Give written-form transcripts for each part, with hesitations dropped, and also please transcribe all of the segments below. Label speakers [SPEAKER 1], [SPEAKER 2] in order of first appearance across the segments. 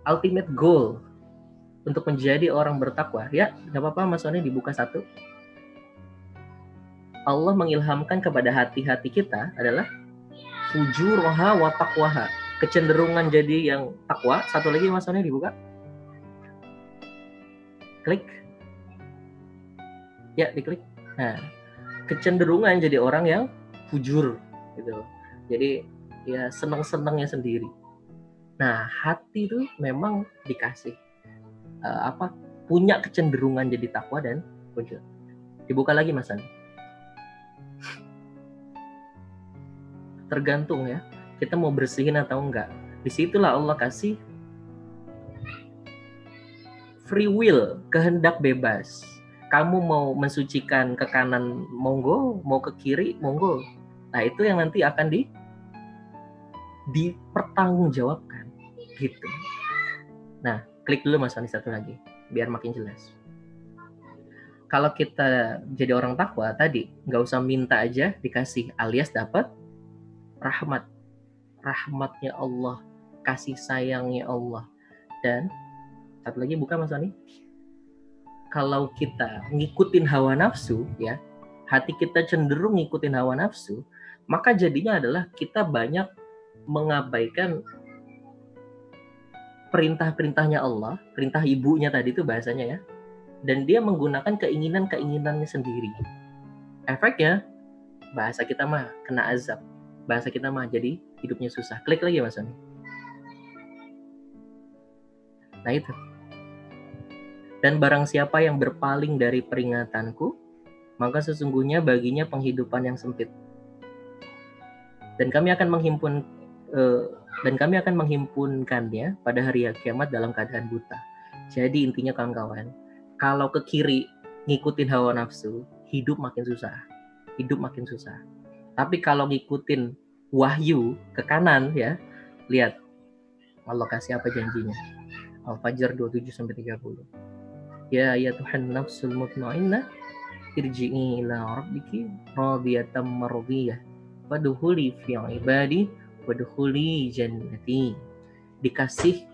[SPEAKER 1] ultimate goal untuk menjadi orang bertakwa. Ya, nggak apa-apa Mas Sony dibuka satu. Allah mengilhamkan kepada hati-hati kita adalah fujuraha wa taqwaha. Kecenderungan jadi yang takwa. Satu lagi Mas Sony dibuka. Klik. Ya, diklik. Nah, kecenderungan jadi orang yang fujur gitu. Jadi ya seneng-senengnya sendiri. Nah, hati itu memang dikasih punya kecenderungan jadi takwa dan fujur. Dibuka lagi Mas Sony. Tergantung ya, kita mau bersihin atau enggak. Disitulah Allah kasih free will, kehendak bebas. Kamu mau mensucikan ke kanan, monggo, mau ke kiri, monggo. Nah, itu yang nanti akan dipertanggungjawabkan gitu. Nah, klik dulu Mas Ani satu lagi biar makin jelas. Kalau kita jadi orang takwa tadi, nggak usah minta aja dikasih, alias dapat rahmatnya Allah, kasih sayangnya Allah. Dan satu lagi buka Mas Ani. Kalau kita ngikutin hawa nafsu ya, hati kita cenderung ngikutin hawa nafsu, maka jadinya adalah kita banyak mengabaikan perintah-perintahnya Allah, perintah ibunya tadi itu bahasanya ya, dan dia menggunakan keinginan-keinginannya sendiri. Efeknya, bahasa kita mah kena azab, bahasa kita mah jadi hidupnya susah. Klik lagi Mas Sony. Nah itu. Dan barang siapa yang berpaling dari peringatanku, maka sesungguhnya baginya penghidupan yang sempit. Dan kami akan menghimpunkannya pada hari kiamat dalam keadaan buta. Jadi intinya kawan-kawan, kalau ke kiri ngikutin hawa nafsu, hidup makin susah. Tapi kalau ngikutin wahyu ke kanan ya, lihat Allah kasih apa janjinya. Al-Fajr 27-30. Ya Tuhan nafsul mutmainnah, irji'i ila rabbiki radiyatan mardiyah. Wadkhuli fi ibadi wadkhuli jannati. Dikasih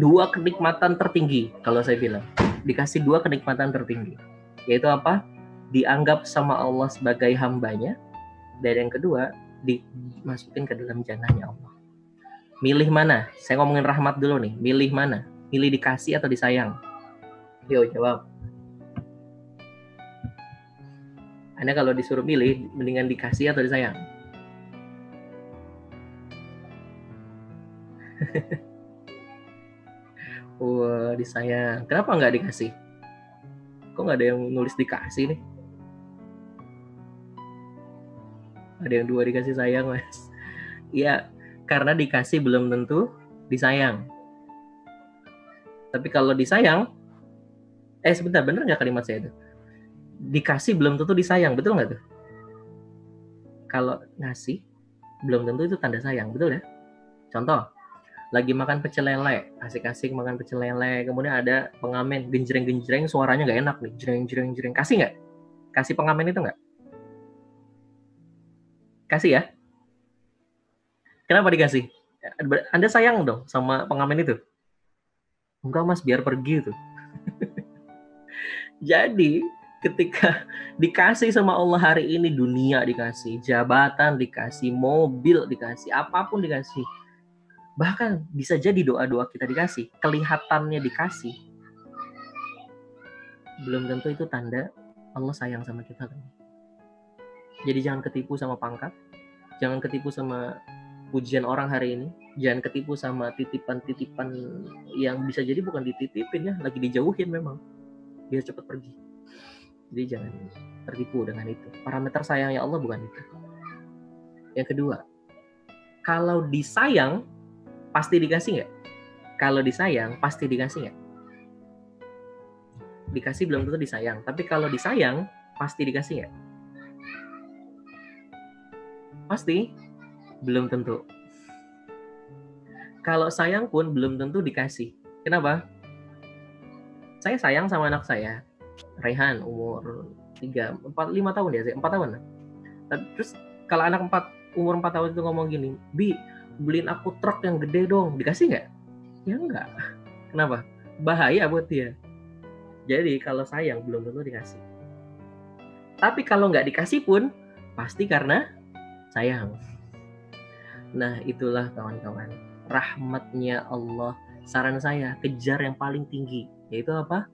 [SPEAKER 1] dua kenikmatan tertinggi, kalau saya bilang. Dikasih dua kenikmatan tertinggi. Yaitu apa? Dianggap sama Allah sebagai hambanya. Dan yang kedua, dimasukin ke dalam jannahnya Allah. Milih mana? Saya ngomongin rahmat dulu nih. Milih mana? Milih dikasih atau disayang? Yo, jawab. Anda kalau disuruh milih, mendingan dikasih atau disayang? Wah, disayang. Kenapa nggak dikasih? Kok nggak ada yang nulis dikasih nih? Ada yang dua dikasih sayang, Mas. Iya, karena dikasih belum tentu disayang. Tapi kalau disayang, sebentar, bener nggak kalimat saya itu? Dikasih belum tentu disayang, betul nggak tuh? Kalau ngasih, belum tentu itu tanda sayang, betul ya? Contoh, lagi makan pecel lele, asik-asik makan pecel lele, kemudian ada pengamen genjreng-genjreng, suaranya nggak enak nih, jreng-jreng-jreng. Kasih nggak? Kasih pengamen itu nggak? Kasih ya? Kenapa dikasih? Anda sayang dong sama pengamen itu? Enggak Mas, biar pergi tuh. Jadi ketika dikasih sama Allah hari ini, dunia dikasih, jabatan dikasih, mobil dikasih, apapun dikasih. Bahkan bisa jadi doa-doa kita dikasih, kelihatannya dikasih. Belum tentu itu tanda Allah sayang sama kita. Jadi jangan ketipu sama pangkat, jangan ketipu sama pujian orang hari ini, jangan ketipu sama titipan-titipan yang bisa jadi bukan dititipin ya, lagi dijauhin memang, biar cepat pergi. Jadi jangan tertipu dengan itu. Parameter sayangnya Allah bukan itu. Yang kedua, kalau disayang pasti dikasih nggak? Kalau disayang pasti dikasih nggak? Dikasih belum tentu disayang, tapi kalau disayang pasti dikasih nggak? Pasti belum tentu. Kalau sayang pun belum tentu dikasih. Kenapa? Saya sayang sama anak saya, Rehan, umur 5 tahun ya, 4 tahun. Terus kalau anak umur 4 tahun itu ngomong gini, Bi, beliin aku truk yang gede dong, dikasih nggak? Ya enggak. Kenapa? Bahaya buat dia. Jadi kalau sayang belum tentu dikasih. Tapi kalau nggak dikasih pun pasti karena sayang. Nah itulah kawan-kawan, rahmatnya Allah. Saran saya, kejar yang paling tinggi, yaitu apa?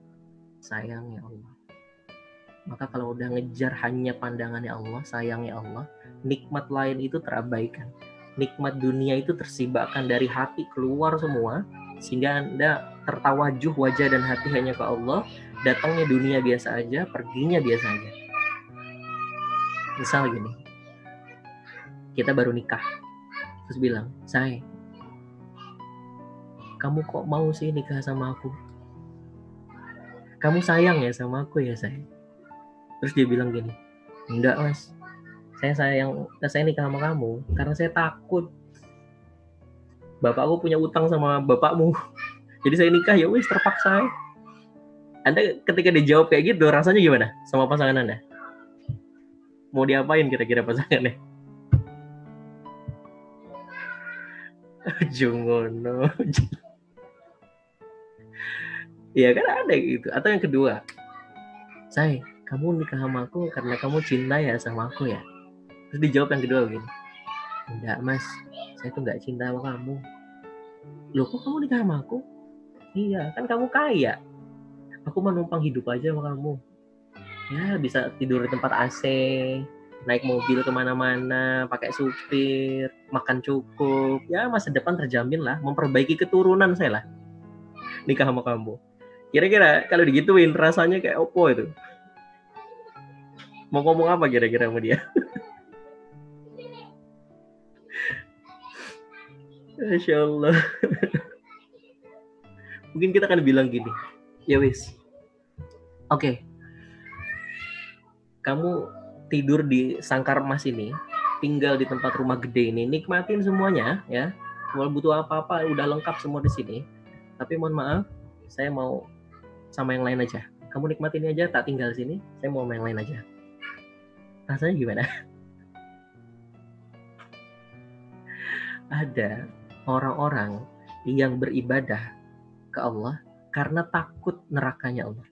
[SPEAKER 1] Sayangnya Allah. Maka kalau udah ngejar hanya pandangannya Allah, sayangnya Allah, nikmat lain itu terabaikan. Nikmat dunia itu tersibakkan dari hati keluar semua, sehingga Anda tertawajuh wajah dan hati hanya ke Allah. Datangnya dunia biasa aja, perginya biasa aja. Misal gini, kita baru nikah, terus bilang, "Say, kamu kok mau sih nikah sama aku? Kamu sayang ya sama aku ya, Say?" Terus dia bilang gini, "Enggak mas, saya nikah sama kamu karena saya takut bapakku punya utang sama bapakmu. Jadi saya nikah, ya wis terpaksa." Anda ketika dijawab kayak gitu, rasanya gimana sama pasangan Anda? Mau diapain kira-kira pasangannya? Jungono. Ya kan ada gitu. Atau yang kedua, "Say, kamu nikah sama aku karena kamu cinta ya sama aku ya?" Terus dijawab yang kedua begini, "Enggak mas, saya tuh nggak cinta sama kamu." "Loh kok kamu nikah sama aku?" "Iya, kan kamu kaya. Aku mau numpang hidup aja sama kamu. Ya bisa tidur di tempat AC, naik mobil kemana-mana, pakai supir, makan cukup. Ya masa depan terjamin lah, memperbaiki keturunan saya lah, nikah sama kamu." Kira-kira kalau digituin rasanya kayak opo itu? Mau ngomong apa kira-kira sama dia? Masya Allah. Mungkin kita akan bilang gini, ya wis, oke, kamu tidur di sangkar emas ini, tinggal di tempat rumah gede ini, nikmatin semuanya ya. Kalau butuh apa-apa udah lengkap semua di sini. Tapi mohon maaf, saya mau sama yang lain aja. Kamu nikmatin aja, tak tinggal sini. Saya mau sama yang lain aja. Rasanya gimana? Ada orang-orang yang beribadah ke Allah karena takut nerakanya Allah.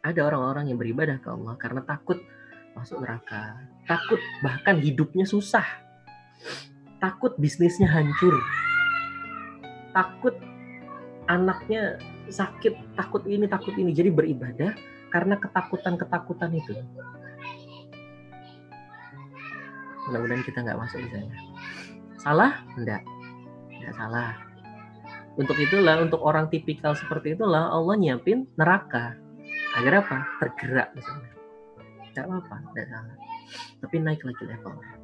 [SPEAKER 1] Ada orang-orang yang beribadah ke Allah karena takut masuk neraka, takut bahkan hidupnya susah, takut bisnisnya hancur, takut anaknya sakit, takut ini, takut ini. Jadi beribadah karena ketakutan-ketakutan itu. Mudah-mudahan kita nggak masuk di sana. Salah? Enggak salah. Untuk itulah, untuk orang tipikal seperti itulah Allah nyiapin neraka. Agar apa? Tergerak misalnya. Nggak apa-apa, nggak salah. Tapi naik lagi levelnya.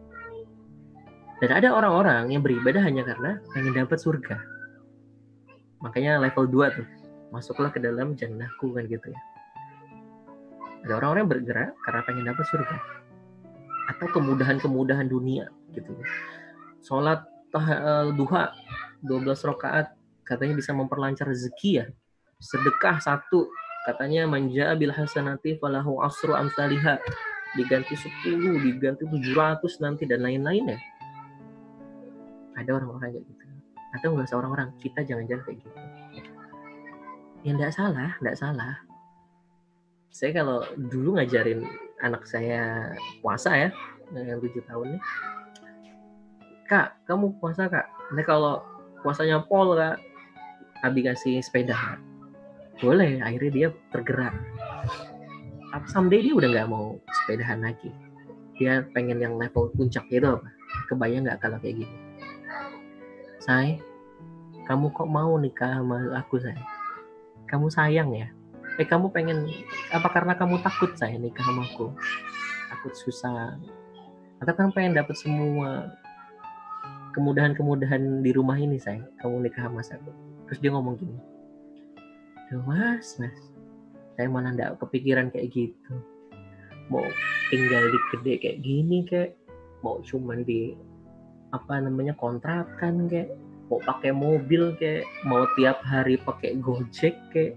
[SPEAKER 1] Dan ada orang-orang yang beribadah hanya karena pengen dapat surga. Makanya level 2 tuh, masuklah ke dalam jannahku kan gitu ya. Ada orang-orang yang bergerak karena pengen dapat surga. Atau kemudahan-kemudahan dunia gitu. Sholat duha 12 rakaat katanya bisa memperlancar rezeki ya. Sedekah 1 katanya manja bil hasanati falahu asru amsalihha, diganti 10, diganti 700 nanti dan lain-lain ya. Ada orang-orang kayak gitu. Atau nggak usah orang-orang, kita jangan-jangan kayak gitu. Ya nggak salah. Saya kalau dulu ngajarin anak saya puasa ya, yang 7 tahun nih, "Kak, kamu puasa kak?" Nah kalau puasanya pol kak, Abi kasih sepeda. Boleh, akhirnya dia tergerak. Tapi someday dia udah nggak mau sepedahan lagi. Dia pengen yang level puncak gitu apa? Kebayang nggak kalau kayak gitu? "Say, kamu kok mau nikah sama aku say? Kamu sayang ya? Kamu pengen apa karena kamu takut saya nikah sama aku? Takut susah? Atau kamu pengen dapat semua kemudahan-kemudahan di rumah ini say? Kamu nikah sama aku?" Terus dia ngomong gini, "Duh mas, saya malah nggak kepikiran kayak gitu. Mau tinggal di gede kayak gini kayak, mau cuman di apa namanya kontrakan kayak, mau pakai mobil kayak, mau tiap hari pakai Gojek kayak,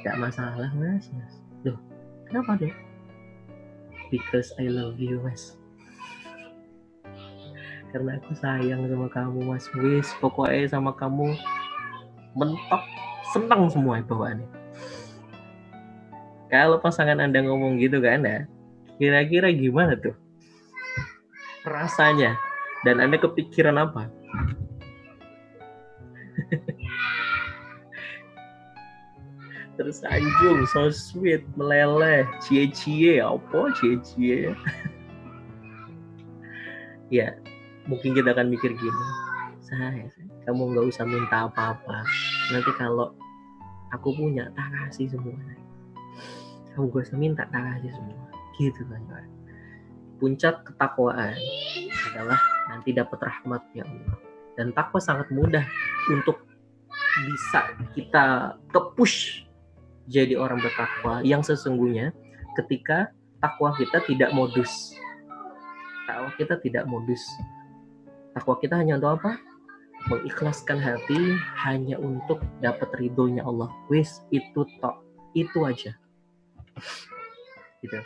[SPEAKER 1] nggak masalah mas." Loh, kenapa deh? "Because I love you mas." karena aku sayang sama kamu Mas. Wis pokoknya sama kamu mentok, senang semua bawaannya. Kalau pasangan Anda ngomong gitu ke Anda, kira-kira gimana tuh rasanya? Dan Anda kepikiran apa? Tersanjung, so sweet, meleleh, cie-cie, apa cie-cie? Ya, mungkin kita akan mikir gini, saya, kamu nggak usah minta apa-apa. Nanti kalau aku punya, tak kasih semuanya. Kamu gak usah minta, tak kasih semua. Gitu kan, Pak. Puncak ketakwaan adalah nanti dapat rahmat ya Allah. Dan takwa sangat mudah untuk bisa kita ke-push jadi orang bertakwa yang sesungguhnya ketika takwa kita tidak modus. Takwa kita tidak modus. Takwa kita hanya untuk apa? Mengikhlaskan hati hanya untuk dapat ridhonya Allah. Wis itu tok, itu aja. Gitu.